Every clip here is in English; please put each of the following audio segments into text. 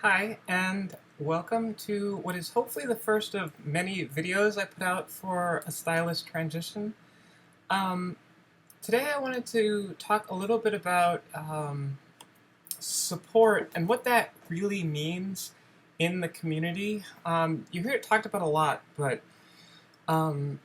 Hi, and welcome to what is hopefully the first of many videos I put out for a stylist transition. Um, Today I wanted to talk a little bit about support and what that really means in the community. You hear it talked about a lot, but um,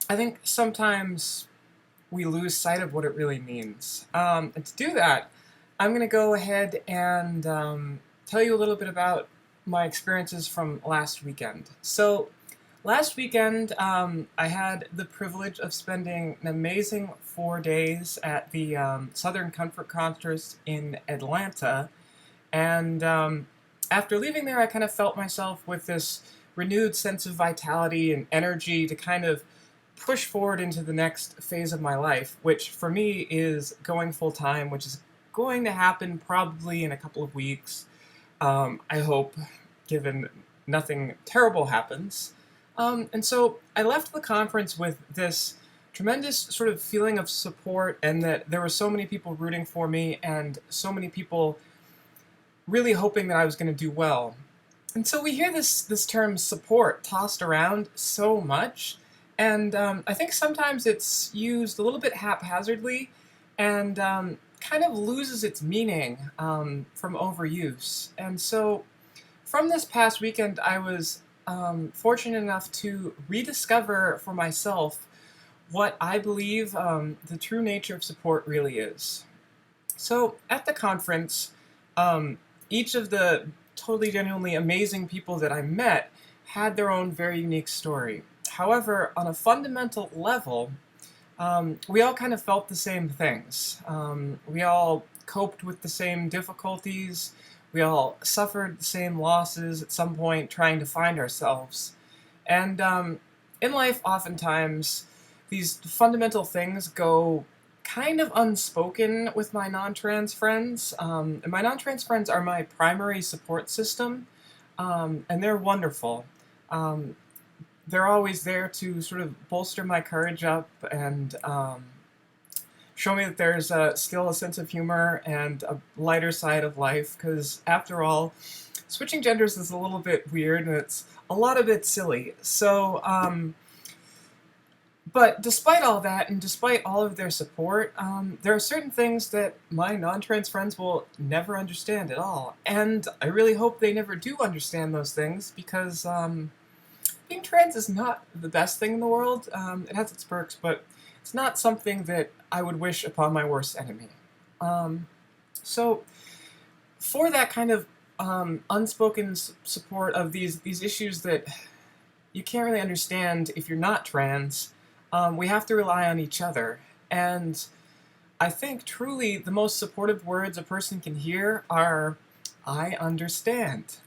I think sometimes we lose sight of what it really means. And to do that, I'm going to go ahead and tell you a little bit about my experiences from last weekend. So, last weekend, I had the privilege of spending an amazing 4 days at the Southern Comfort Conference in Atlanta. And after leaving there, I kind of felt myself with this renewed sense of vitality and energy to kind of push forward into the next phase of my life, which for me is going full time, which is going to happen probably in a couple of weeks. I hope, given nothing terrible happens. And so I left the conference with this tremendous sort of feeling of support, and that there were so many people rooting for me, and so many people really hoping that I was going to do well. And so we hear this term support tossed around so much, and I think sometimes it's used a little bit haphazardly, and kind of loses its meaning from overuse. And so from this past weekend, I was fortunate enough to rediscover for myself what I believe the true nature of support really is. So at the conference, um, each of the totally genuinely amazing people that I met had their own very unique story. However, on a fundamental level, we all kind of felt the same things. We all coped with the same difficulties. We all suffered the same losses at some point trying to find ourselves. And in life, oftentimes, these fundamental things go kind of unspoken with my non-trans friends. And my non-trans friends are my primary support system, and they're wonderful. Um, they're always there to sort of bolster my courage up and show me that there's still a sense of humor and a lighter side of life, because after all, switching genders is a little bit weird and it's a lot of it silly. So, but despite all that, and despite all of their support, there are certain things that my non-trans friends will never understand at all. And I really hope they never do understand those things, because being trans is not the best thing in the world. It has its perks, but it's not something that I would wish upon my worst enemy. Um, so, for that kind of unspoken support of these issues that you can't really understand if you're not trans, we have to rely on each other. And I think truly the most supportive words a person can hear are, "I understand,"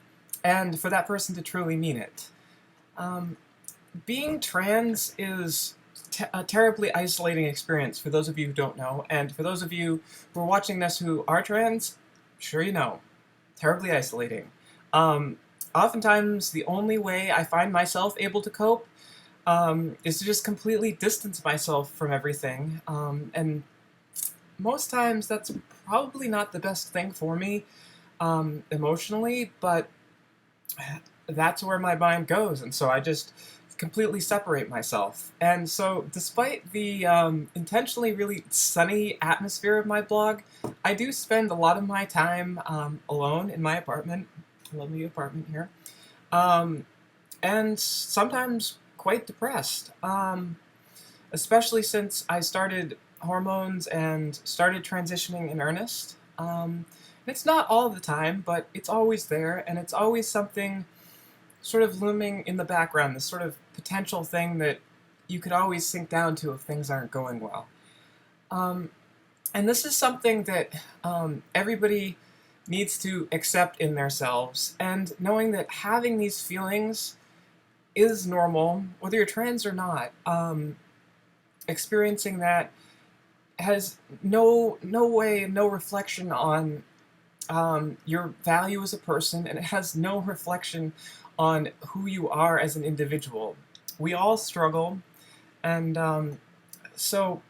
and for that person to truly mean it. Um, Being trans is a terribly isolating experience for those of you who don't know, and for those of you who are watching this who are trans, sure you know, terribly isolating. Um, Oftentimes, the only way I find myself able to cope is to just completely distance myself from everything, and most times that's probably not the best thing for me emotionally, but that's where my mind goes, and so I just completely separate myself. And so, despite the intentionally really sunny atmosphere of my blog, I do spend a lot of my time alone in my apartment, lovely apartment here, um, and sometimes quite depressed, especially since I started hormones and started transitioning in earnest. It's not all the time, but it's always there, and it's always something sort of looming in the background, this sort of potential thing that you could always sink down to if things aren't going well. Um, and this is something that everybody needs to accept in themselves, and knowing that having these feelings is normal, whether you're trans or not. Experiencing that has no way, no reflection on your value as a person, and it has no reflection on who you are as an individual. We all struggle, and so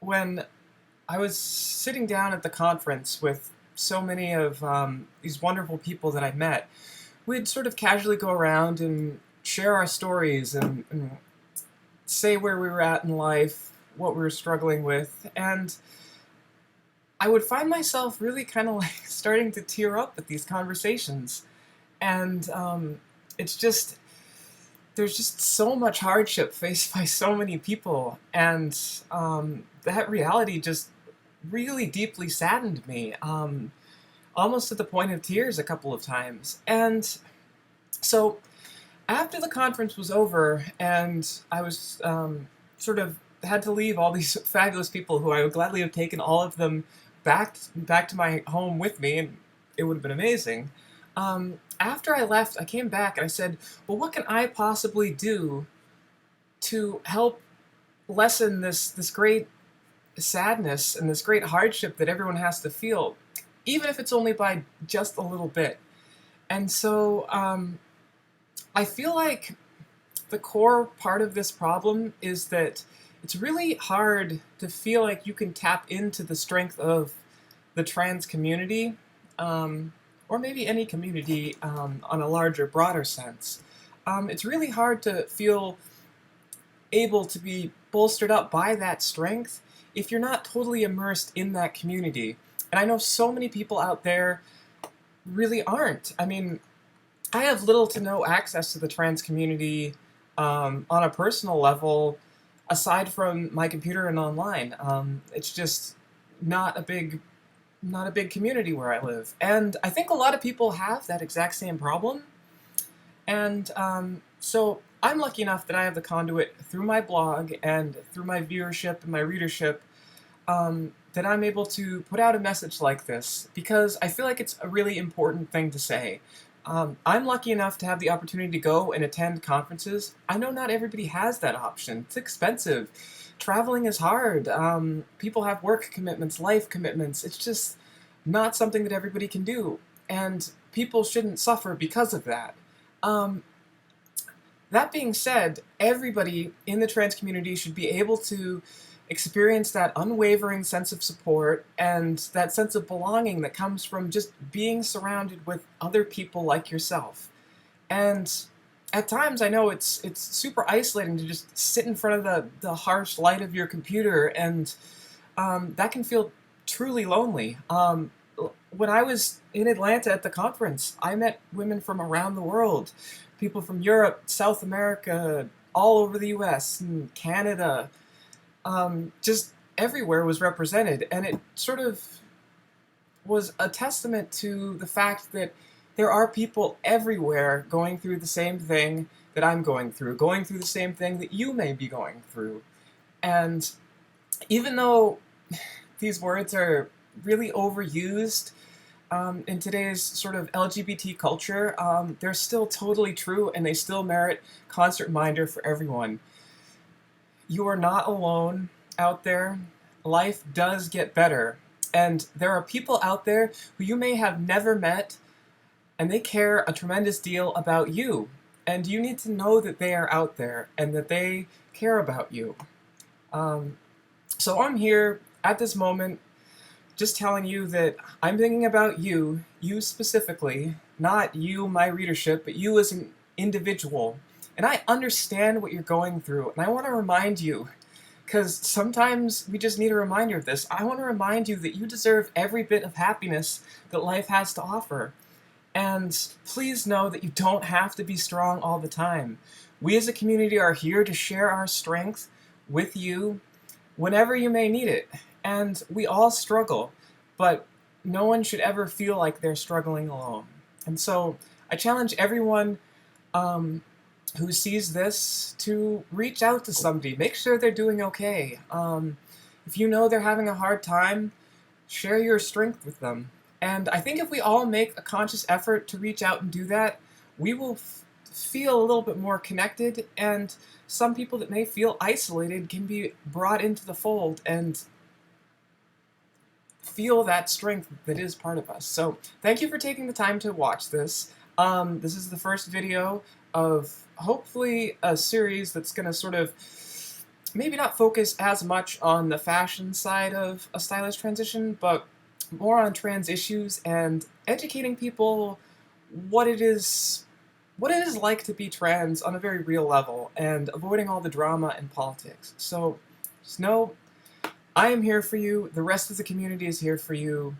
when I was sitting down at the conference with so many of these wonderful people that I met, we'd sort of casually go around and share our stories and say where we were at in life, what we were struggling with, and I would find myself really kind of like starting to tear up at these conversations. And it's just, there's just so much hardship faced by so many people, and that reality just really deeply saddened me, almost to the point of tears a couple of times. And so after the conference was over and I was sort of had to leave all these fabulous people who I would gladly have taken all of them back to my home with me, and it would have been amazing. After I left, I came back and I said, well, what can I possibly do to help lessen this great sadness and this great hardship that everyone has to feel, even if it's only by just a little bit? And so I feel like the core part of this problem is that it's really hard to feel like you can tap into the strength of the trans community, or maybe any community on a larger, broader sense. It's really hard to feel able to be bolstered up by that strength if you're not totally immersed in that community. And I know so many people out there really aren't. I mean, I have little to no access to the trans community on a personal level, aside from my computer and online. It's just not a big community where I live, and I think a lot of people have that exact same problem. And so I'm lucky enough that I have the conduit through my blog and through my viewership and my readership, that I'm able to put out a message like this, because I feel like it's a really important thing to say. I'm lucky enough to have the opportunity to go and attend conferences. I know not everybody has that option. It's expensive. Traveling is hard. People have work commitments, life commitments. It's just not something that everybody can do. And people shouldn't suffer because of that. That being said, everybody in the trans community should be able to experience that unwavering sense of support and that sense of belonging that comes from just being surrounded with other people like yourself. And at times I know it's super isolating to just sit in front of the harsh light of your computer, and that can feel truly lonely. When I was in Atlanta at the conference, I met women from around the world, people from Europe, South America, all over the US and Canada. Just everywhere was represented, and it sort of was a testament to the fact that there are people everywhere going through the same thing that I'm going through the same thing that you may be going through. And even though these words are really overused in today's sort of LGBT culture, they're still totally true, and they still merit constant reminder for everyone. You are not alone out there. Life does get better. And there are people out there who you may have never met, and they care a tremendous deal about you. And you need to know that they are out there and that they care about you. So I'm here at this moment just telling you that I'm thinking about you specifically, not you, my readership, but you as an individual. And I understand what you're going through, and I want to remind you, because sometimes we just need a reminder of this. I want to remind you that you deserve every bit of happiness that life has to offer. And please know that you don't have to be strong all the time. We as a community are here to share our strength with you whenever you may need it. And we all struggle, but no one should ever feel like they're struggling alone. And so I challenge everyone who sees this to reach out to somebody. Make sure they're doing okay. If you know they're having a hard time, share your strength with them. And I think if we all make a conscious effort to reach out and do that, we will feel a little bit more connected, and some people that may feel isolated can be brought into the fold and feel that strength that is part of us. So thank you for taking the time to watch this. This is the first video of hopefully a series that's going to sort of maybe not focus as much on the fashion side of a stylish transition, but more on trans issues and educating people what it is like to be trans on a very real level, and avoiding all the drama and politics. So just know I am here for you, the rest of the community is here for you,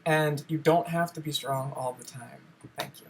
and you don't have to be strong all the time. Thank you.